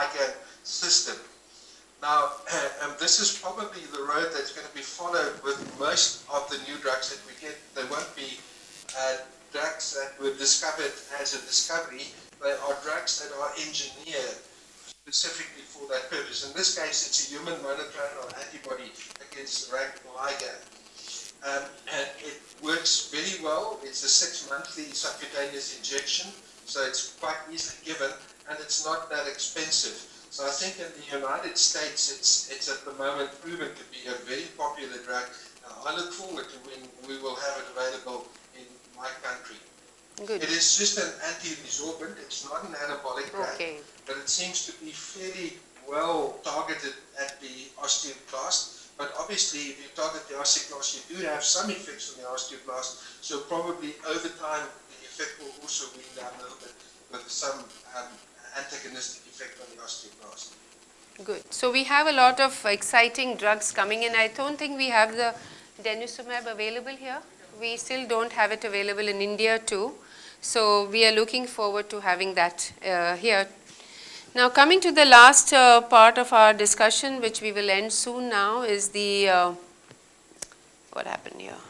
Liga system. Now, this is probably the road that's going to be followed with most of the new drugs that we get. They won't be drugs that were discovered as a discovery. They are drugs that are engineered specifically for that purpose. In this case, it's a human monoclonal antibody against the rank Liga. And it works very well. It's a 6-monthly subcutaneous injection, so it's quite easily given, and it's not that expensive. So I think in the United States, it's at the moment proven to be a very popular drug. I look forward to when we will have it available in my country. Good. It is just an anti-resorbent. It's not an anabolic drug, Okay. but it seems to be fairly well targeted at the osteoclast. But obviously, if you target the osteoclast, you do have some effects on the osteoblast. So probably over time, the effect will also wean down a little bit with some antagonistic effect on the osteoblast. Good. So we have a lot of exciting drugs coming in. I don't think we have the denosumab available here. We still don't have it available in India too. So we are looking forward to having that here. Now coming to the last part of our discussion, which we will end soon now, is the, what happened here?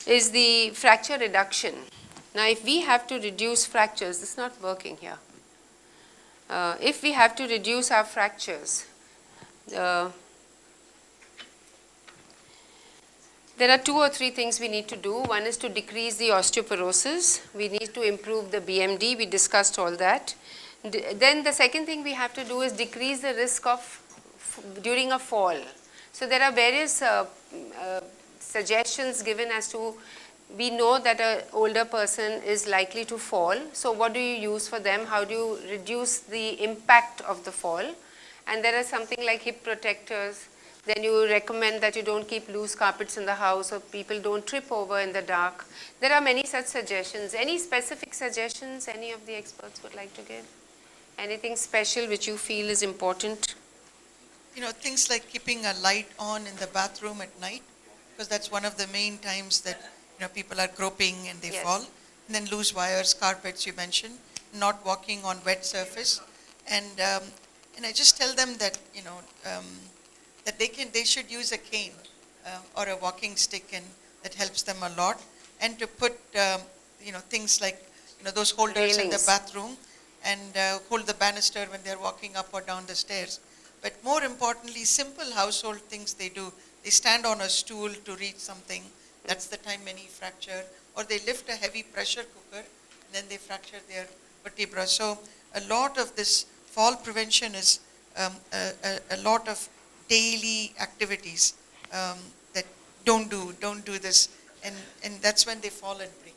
Is the fracture reduction. Now if we have to reduce fractures, it's not working here. If we have to reduce our fractures, there are 2 or 3 things we need to do. One is to decrease the osteoporosis. We need to improve the BMD. We discussed all that. Then the second thing we have to do is decrease the risk of during a fall. So there are various suggestions given as to, we know that an older person is likely to fall. So what do you use for them? How do you reduce the impact of the fall? And there are something like hip protectors. Then you recommend that you don't keep loose carpets in the house, or people don't trip over in the dark. There are many such suggestions. Any specific suggestions any of the experts would like to give? Anything special which you feel is important? You know, things like keeping a light on in the bathroom at night, because that's one of the main times that, you know, people are groping and they Yes. fall. And then loose wires, carpets you mentioned, not walking on wet surface. And I just tell them that, you know, that they should use a cane or a walking stick, and that helps them a lot. And to put you know, things like, you know, those holders in the Railings. bathroom, and hold the banister when they're walking up or down the stairs. But more importantly, simple household things they do. They stand on a stool to reach something. That's the time many fracture. Or they lift a heavy pressure cooker, and then they fracture their vertebra. So a lot of this fall prevention is a lot of daily activities that don't do this, and that's when they fall and break.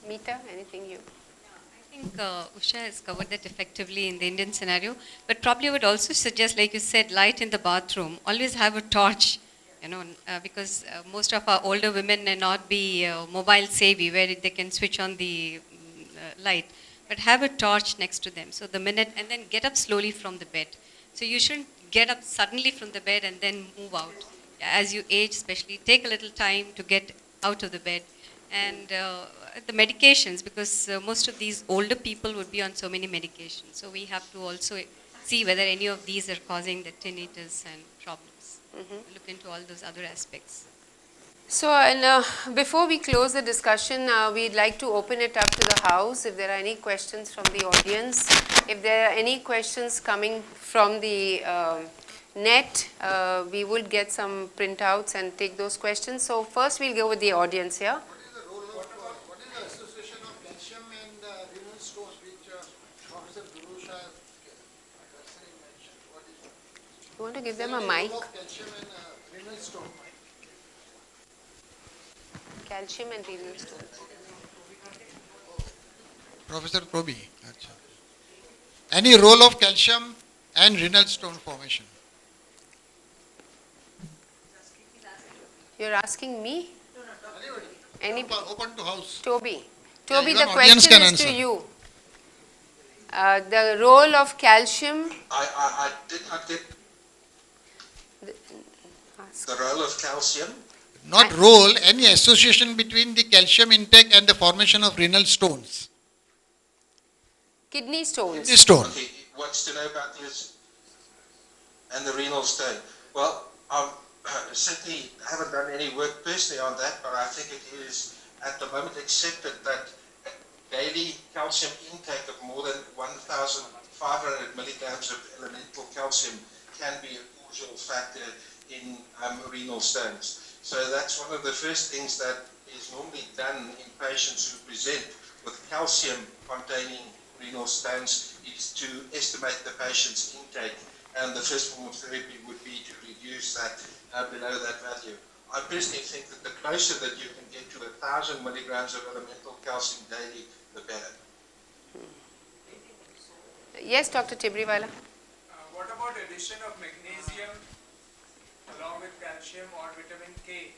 Meeta, anything you? I think Usha has covered that effectively in the Indian scenario, but probably I would also suggest, like you said, light in the bathroom. Always have a torch, you know, because most of our older women may not be mobile savvy, where they can switch on the light, but have a torch next to them. So the minute, and then get up slowly from the bed. So you shouldn't get up suddenly from the bed and then move out. As you age, especially, take a little time to get out of the bed. And the medications, because most of these older people would be on so many medications. So we have to also see whether any of these are causing the tinnitus and problems. Look into all those other aspects. So, and before we close the discussion, we'd like to open it up to the house. If there are any questions from the audience, if there are any questions coming from the net, we would get some printouts and take those questions. So first we'll go with the audience here. What is the association of calcium and renal stones, which Professor Durusha mentioned? What is it? You want to give them a Is there mic? any role of calcium and renal stone? Calcium and renal stones. Professor Probi. Any role of calcium and renal stone formation? You're asking me? Any? Open to house. Toby. Toby, even the audience question can is to answer. you. The role of calcium. I did not get the role of calcium. Not role, any association between the calcium intake and the formation of renal stones. Kidney stones. Kidney stone. Okay, he wants to know about this and the renal stone. Well, certainly haven't done any work personally on that, but I think it is at the moment accepted that daily calcium intake of more than 1,500 milligrams of elemental calcium can be a causal factor in renal stones. So that's one of the first things that is normally done in patients who present with calcium-containing renal stones is to estimate the patient's intake, and the first form of therapy would be to reduce that below that value. I personally think that the closer that you can get to 1,000 milligrams of elemental calcium daily, the better. Yes, Dr. Tibriwala. What about addition of magnesium along with calcium or vitamin K?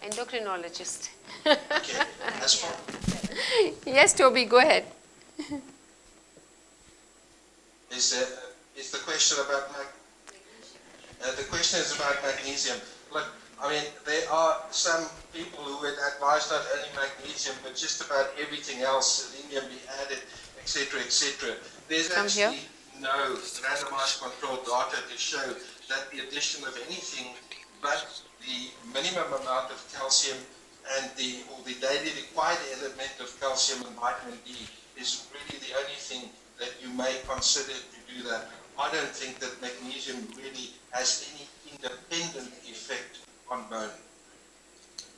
Endocrinologist. Okay, as for Yes, Toby, go ahead. is the question about the question is about magnesium. Look, I mean, there are some people who would advise not only magnesium, but just about everything else, selenium be added, etc., etc. There's Come here. actually no randomized controlled data to show that the addition of anything but the minimum amount of calcium and the daily required element of calcium and vitamin D is really the only thing that you may consider to do that. I don't think that magnesium really has any independent effect on bone.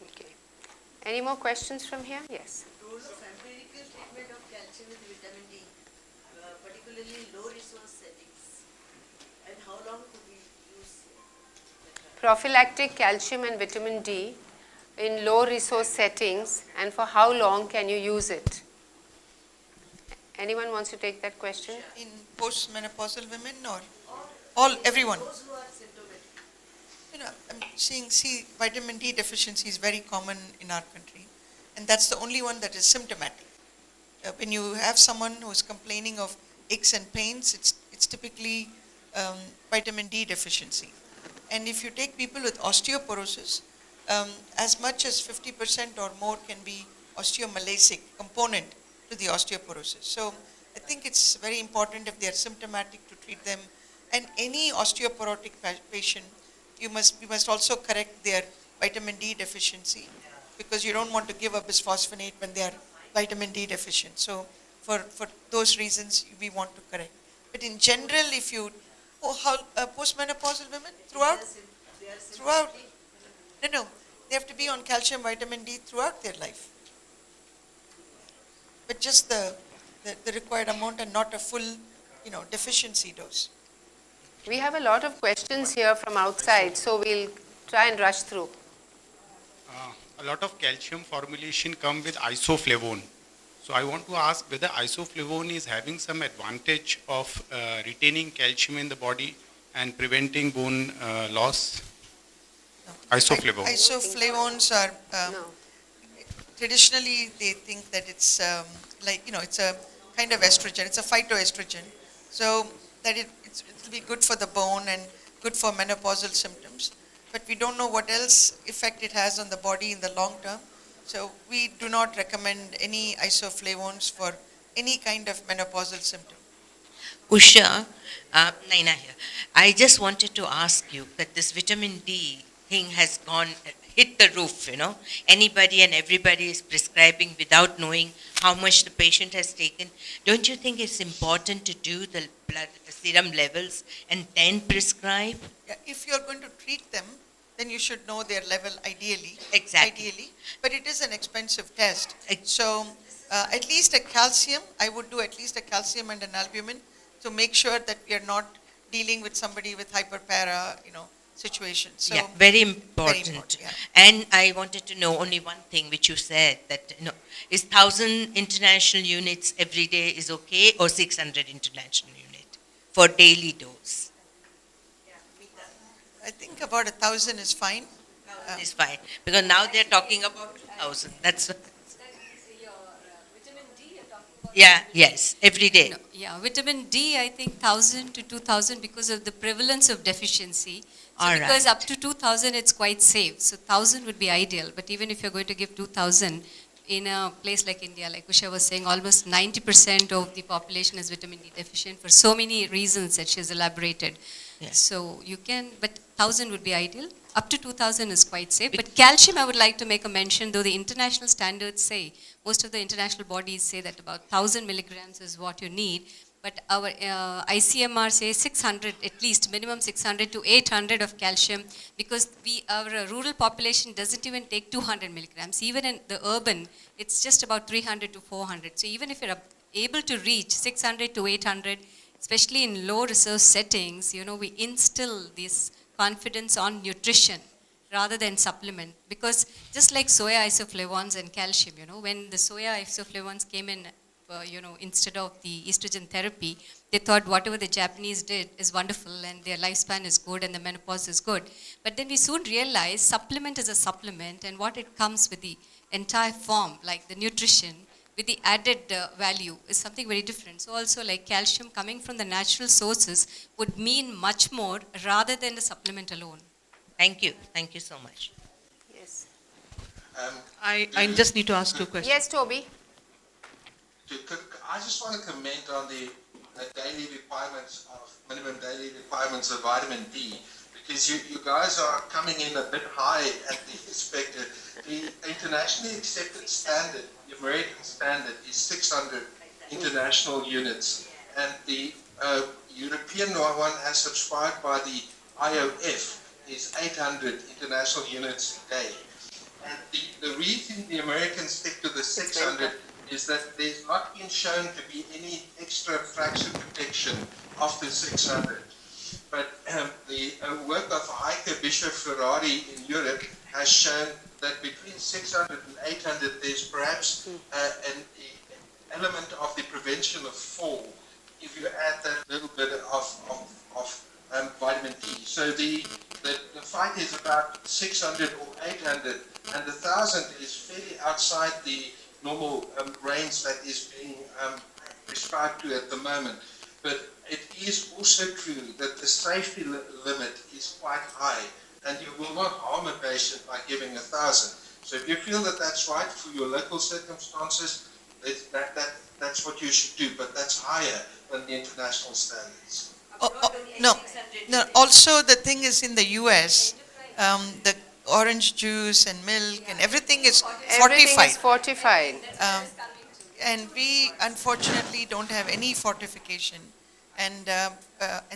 Okay. Any more questions from here? Yes. Role of empirical treatment of calcium with vitamin D, particularly low resource settings, and how long could we use that? Prophylactic calcium and vitamin D in low resource settings, and for how long can you use it? Anyone wants to take that question? In post-menopausal women or all, everyone? Those who are symptomatic. You know, I'm see, vitamin D deficiency is very common in our country, and that's the only one that is symptomatic. When you have someone who is complaining of aches and pains, it's typically vitamin D deficiency. And if you take people with osteoporosis, as much as 50% or more can be osteomalacic component to the osteoporosis. So I think it's very important if they are symptomatic to treat them. And any osteoporotic patient, we must also correct their vitamin D deficiency, because you don't want to give a bisphosphonate when they are vitamin D deficient. So for those reasons, we want to correct. But in general, if you, postmenopausal women throughout, no, they have to be on calcium, vitamin D throughout their life. But just the required amount and not a full, deficiency dose. We have a lot of questions here from outside, so we'll try and rush through. A lot of calcium formulation come with isoflavone. So I want to ask whether isoflavone is having some advantage of retaining calcium in the body and preventing bone loss. No. Isoflavone. Isoflavones are, No. traditionally they think that it's it's a kind of estrogen, it's a phytoestrogen. So that it'll be good for the bone and good for menopausal symptoms. But we don't know what else effect it has on the body in the long term. So we do not recommend any isoflavones for any kind of menopausal symptom. Usha, Naina here. I just wanted to ask you that this vitamin D thing has hit the roof, Anybody and everybody is prescribing without knowing how much the patient has taken. Don't you think it's important to do the blood serum levels and then prescribe? Yeah, if you're going to treat them, then you should know their level ideally. Exactly. Ideally, but it is an expensive test. Ex- So at least a calcium, I would do at least a calcium and an albumin to make sure that we are not dealing with somebody with hyperpara, situation. So Yeah, very important. important, yeah. And I wanted to know only one thing which you said, that is 1,000 international units every day is okay, or 600 international unit for daily dose? I think about 1,000 is fine. Is fine, because now they're talking about 2,000. That's yeah, yes, every day. No, yeah, vitamin D, I think 1,000 to 2,000 because of the prevalence of deficiency. So All because right. up to 2,000 it's quite safe. So 1,000 would be ideal, but even if you're going to give 2,000, in a place like India, like Usha was saying, almost 90% of the population is vitamin D deficient for so many reasons that she has elaborated. Yeah. So you can, but 1,000 would be ideal. Up to 2,000 is quite safe. But calcium, I would like to make a mention, though the international standards say, most of the international bodies say that about 1,000 milligrams is what you need. But our ICMR says 600, at least minimum 600 to 800 of calcium, because our rural population doesn't even take 200 milligrams. Even in the urban, it's just about 300 to 400. So even if you're able to reach 600 to 800, especially in low resource settings, we instill this confidence on nutrition rather than supplement. Because just like soya isoflavones and calcium, when the soya isoflavones came in, instead of the estrogen therapy, they thought whatever the Japanese did is wonderful and their lifespan is good and the menopause is good. But then we soon realized supplement is a supplement, and what it comes with the entire form, like the nutrition, with the added value is something very different. So also like calcium coming from the natural sources would mean much more rather than the supplement alone. Thank you. Thank you so much. Yes. I just need to ask two questions. Yes, Toby. I just want to comment on the daily requirements of minimum daily requirements of vitamin D, because you guys are coming in a bit high at the expected. The internationally accepted standard, the American standard, is 600 international units, and the European one as subscribed by the IOF is 800 international units a day. And the reason the Americans stick to the 600 is that there's not been shown to be any extra fraction protection after 600. But the work of Heike Bischoff-Ferrari in Europe has shown that between 600 and 800 there's perhaps an element of the prevention of fall if you add that little bit of vitamin D. So the fight is about 600 or 800, and the 1,000 is fairly outside the normal range that is being prescribed to at the moment. But it is also true that the safety limit is quite high, and you will not harm a patient by giving 1,000. So if you feel that that's right for your local circumstances, that's what you should do, but that's higher than the international standards. No. Also, the thing is, in the US, the orange juice and milk and everything is Everything fortified. is fortified. And we unfortunately don't have any fortification. And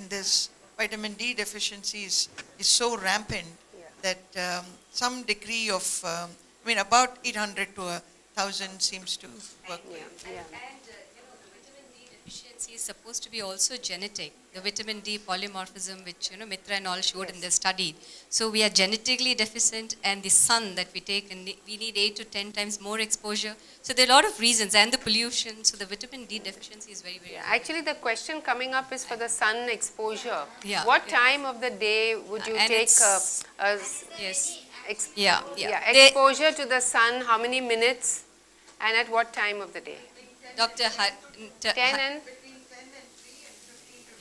this vitamin D deficiency is so rampant that some degree of, about 800 to 1,000 seems to work. Yeah. And the vitamin D deficiency is supposed to be also genetic. The vitamin D polymorphism, which Mitra and all showed in their study. So we are genetically deficient, and the sun that we take, and we need 8 to 10 times more exposure. So there are a lot of reasons, and the pollution. So the vitamin D deficiency is very, very. Yeah, actually, the question coming up is for the sun exposure. Yeah. What time of the day would you And take it's- Yes. Yeah. exposure to the sun? How many minutes? And at what time of the day? Dr. 10 and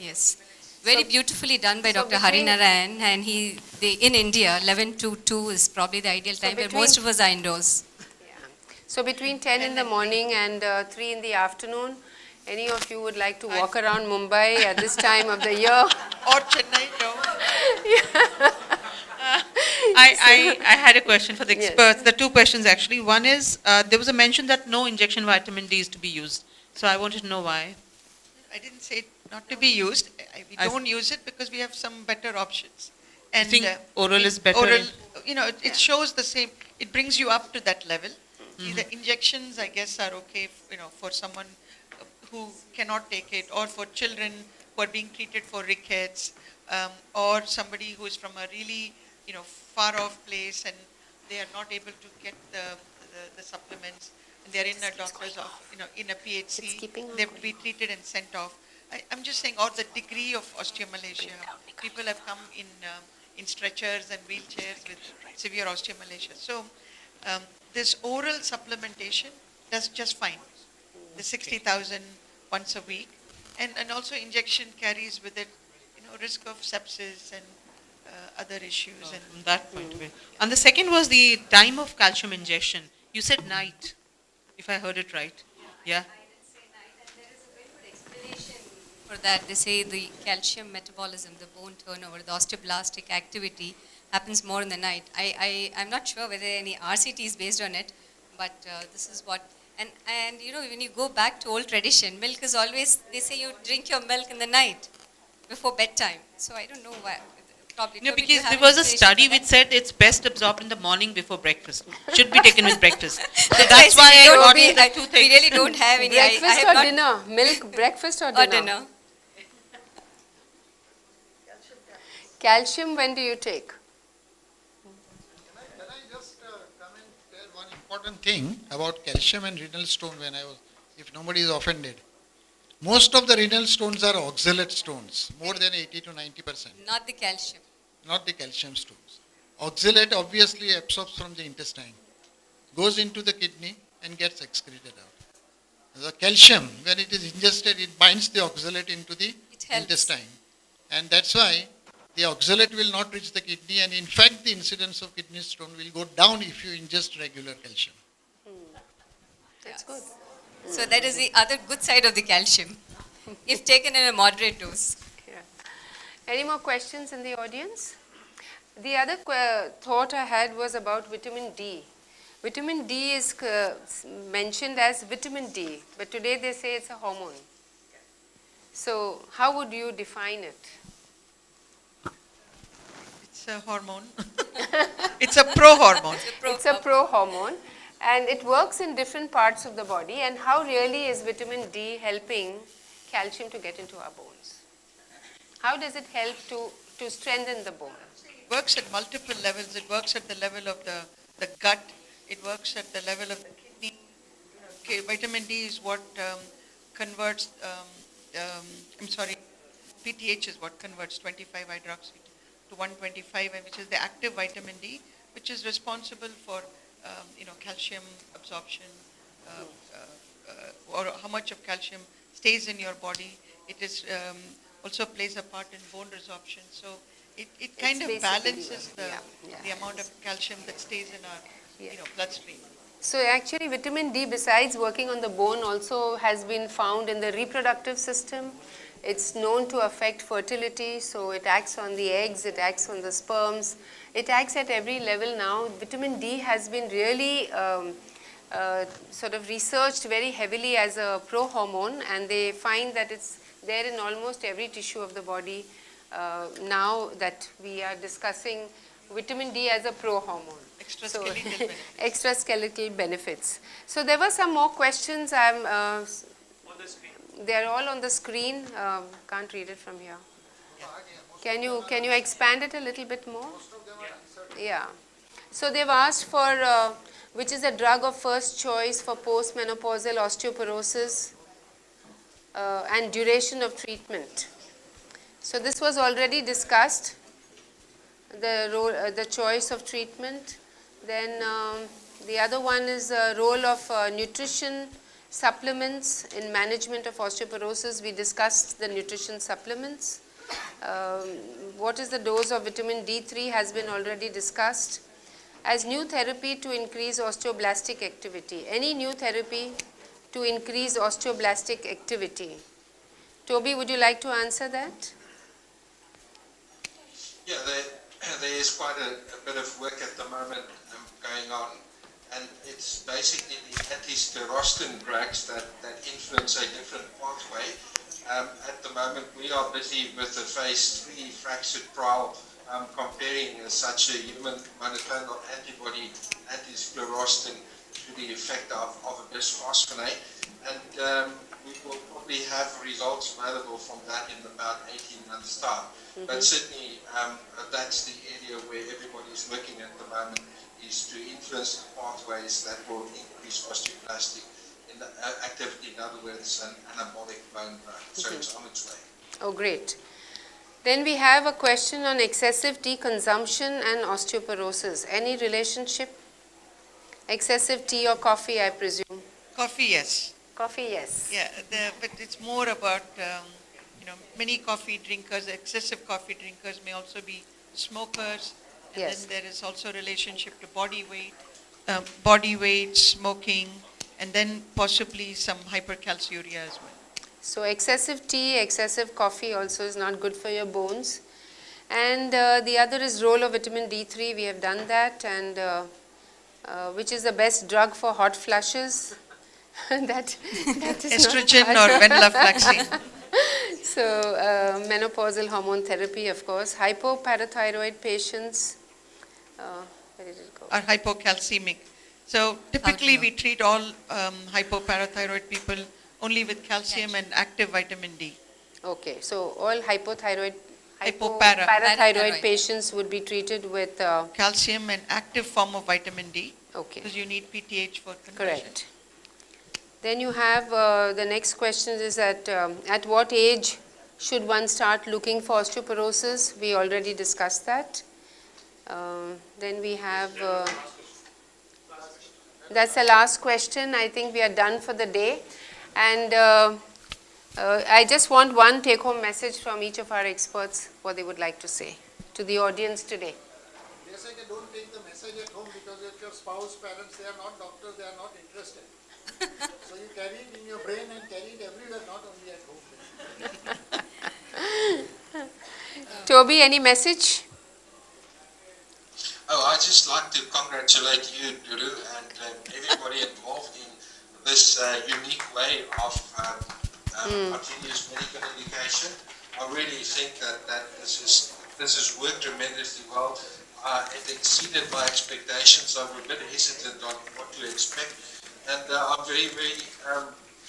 Yes, very beautifully done by so Dr. between- Harinarayan, and in India, 11 to 2 is probably the ideal time, where between- most of us are indoors. So between 10 in the morning and 3 in the afternoon, any of you would like to walk around Mumbai at this time of the year? Or Chennai, no. I had a question for the Yes. experts. The two questions actually. One is, there was a mention that no injection vitamin D is to be used. So I wanted to know why. I didn't say not to be used. We I- don't use it because we have some better options. And think oral is better? Oral, it shows the same. It brings you up to that level. The injections, I guess, are okay, for someone who cannot take it, or for children who are being treated for rickets, or somebody who is from a really, far off place and they are not able to get the supplements. They're in a doctor's office, in a PHC, they have to be treated and sent off. I'm just saying, or the degree of osteomalacia. People have come in stretchers and wheelchairs with severe osteomalacia. So this oral supplementation does just fine. The 60,000 once a week, and also injection carries with it, risk of sepsis and other issues. From that point of view. And the second was the time of calcium injection. You said night. if I heard it right. Yeah? For that, they say the calcium metabolism, the bone turnover, the osteoblastic activity happens more in the night. I'm not sure whether any RCT is based on it, but this is what, and you know, when you go back to old tradition, milk is always, they say you drink your milk in the night before bedtime. So I don't know why, probably. No, Toby, do you because have there was any a explanation study for which that? said it's best absorbed in the morning before breakfast. Should be taken with breakfast. So That's that's why why I don't got we, the two we things. really don't have any. I Breakfast have or not, dinner? Milk, breakfast or dinner? or dinner. Calcium, when do you take? Can I just come and tell one important thing about calcium and renal stone if nobody is offended. Most of the renal stones are oxalate stones, more than 80 to 90%, Not the calcium. not the calcium stones. Oxalate obviously absorbs from the intestine, goes into the kidney and gets excreted out. The calcium, when it is ingested, it binds the oxalate into the It helps. intestine. And that's why the oxalate will not reach the kidney, and in fact the incidence of kidney stone will go down if you ingest regular calcium. That's good. So that is the other good side of the calcium, if taken in a moderate dose. Yeah. Any more questions in the audience? The other thought I had was about vitamin D. Vitamin D is mentioned as vitamin D, but today they say it's a hormone. So how would you define it? It's a hormone. It's a pro-hormone. It's a pro-hormone and it works in different parts of the body. And how really is vitamin D helping calcium to get into our bones? How does it help to strengthen the bone? It works at multiple levels. It works at the level of the gut. It works at the level of the kidney. Okay, vitamin D is what converts, PTH is what converts 25-hydroxy to 125, which is the active vitamin D, which is responsible for calcium absorption, or how much of calcium stays in your body. It is also plays a part in bone resorption. So it kind of balances the amount of calcium that stays in our bloodstream. So actually vitamin D, besides working on the bone, also has been found in the reproductive system. It's known to affect fertility, so it acts on the eggs, it acts on the sperms, it acts at every level now. Vitamin D has been really sort of researched very heavily as a pro-hormone, and they find that it's there in almost every tissue of the body now that we are discussing vitamin D as a pro-hormone. Extraskeletal benefits. So there were some more questions. They're all on the screen. Can't read it from here. Can you expand it a little bit more? Yeah. So they've asked for which is the drug of first choice for postmenopausal osteoporosis and duration of treatment. So this was already discussed. The choice of treatment. Then the other one is role of nutrition supplements in management of osteoporosis. We discussed the nutrition supplements. What is the dose of vitamin D3 has been already discussed. As new therapy to increase osteoblastic activity. Any new therapy to increase osteoblastic activity? Toby, would you like to answer that? Yeah, there is quite a bit of work at the moment going on, and it's basically the anti-sclerostin drugs that influence a different pathway. At the moment, we are busy with a phase 3 fractured trial comparing such a human monoclonal antibody, anti-sclerostin, to the effect of a bisphosphonate, and we will probably have results available from that in about 18 months' time. But certainly, that's the area where everybody is looking at the moment, is to influence the pathways that will increase osteoblastic in the activity, in other words, an anabolic bone growth. So it's on its way. Oh, great. Then we have a question on excessive tea consumption and osteoporosis. Any relationship? Excessive tea or coffee, I presume? Coffee, yes. Coffee, yes. Yeah, but it's more about, many coffee drinkers, excessive coffee drinkers may also be smokers. And Yes. then there is also relationship to body weight, smoking, and then possibly some hypercalciuria as well. So excessive tea, excessive coffee also is not good for your bones. And the other is role of vitamin D3. We have done that, and which is the best drug for hot flushes. that is Estrogen not or venlafaxine. So menopausal hormone therapy, of course. Hypoparathyroid patients. Where did it go? Are hypocalcemic. So typically we treat all hypoparathyroid people only with calcium and active vitamin D. Okay, so all Hypopara. hypoparathyroid patients would be treated with Calcium and active form of vitamin D, okay, because you need PTH for conversion. correct. Then you have the next question is at what age should one start looking for osteoporosis? We already discussed that. Then we have that's the last question. I think we are done for the day, and I just want one take-home message from each of our experts, what they would like to say to the audience today. They say don't take the message at home because if your spouse, parents, they are not doctors, they are not interested. So you carry it in your brain and carry it everywhere, not only at home. Toby, any message? Oh, I'd just like to congratulate you, Duru, and everybody involved in this unique way of continuous medical education. I really think that this has worked tremendously well. It exceeded my expectations. I was a bit hesitant on what to expect, and I'm very, very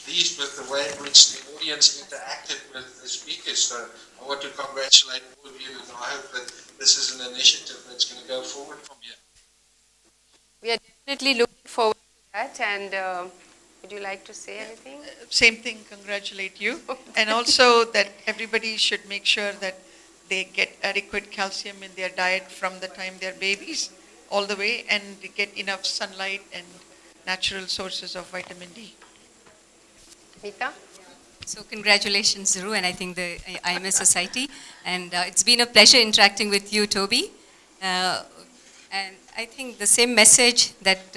pleased with the way in which the audience interacted with the speakers. So I want to congratulate all of you, and I hope that this is an initiative that's going to go forward from here. We are definitely looking forward to that, and would you like to say anything? Same thing, congratulate you. And also that everybody should make sure that they get adequate calcium in their diet from the time they're babies all the way, and get enough sunlight and natural sources of vitamin D. Meeta? So congratulations, Zuru, and I think the IMS Society. And it's been a pleasure interacting with you, Toby. And I think the same message that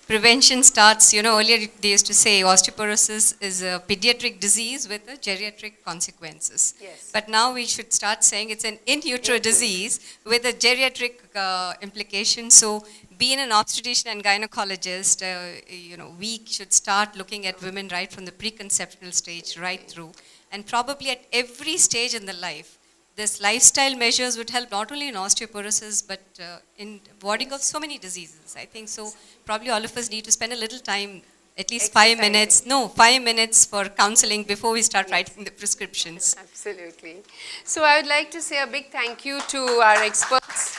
prevention starts, earlier they used to say osteoporosis is a pediatric disease with a geriatric consequences. Yes. But now we should start saying it's an in utero disease with a geriatric implication. So being an obstetrician and gynecologist, we should start looking at women right from the preconceptional stage right through. And probably at every stage in the life, this lifestyle measures would help not only in osteoporosis, but in warding off so many diseases. I think so. Probably all of us need to spend a little time, at least 5 minutes. 5 minutes for counseling before we start writing the prescriptions. Absolutely. So I would like to say a big thank you to our experts.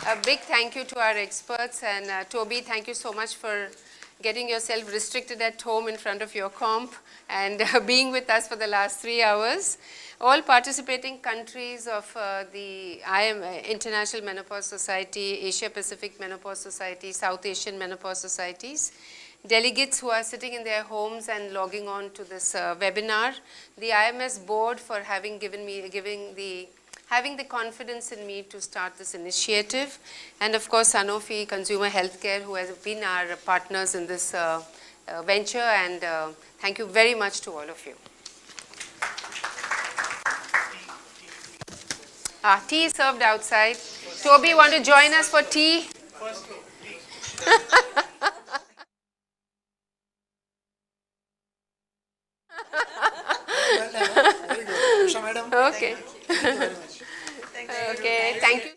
A big thank you to our experts, and Toby, thank you so much for getting yourself restricted at home in front of your comp and being with us for the last 3 hours. All participating countries of the International Menopause Society, Asia Pacific Menopause Society, South Asian Menopause Societies, delegates who are sitting in their homes and logging on to this webinar, the IMS board for having the confidence in me to start this initiative, and of course Sanofi Consumer Healthcare, who has been our partners in this venture, and thank you very much to all of you. Tea is served outside. Toby, want to join us for tea? Very good. Usha madam. Okay. Thank you very much. Okay, thank you.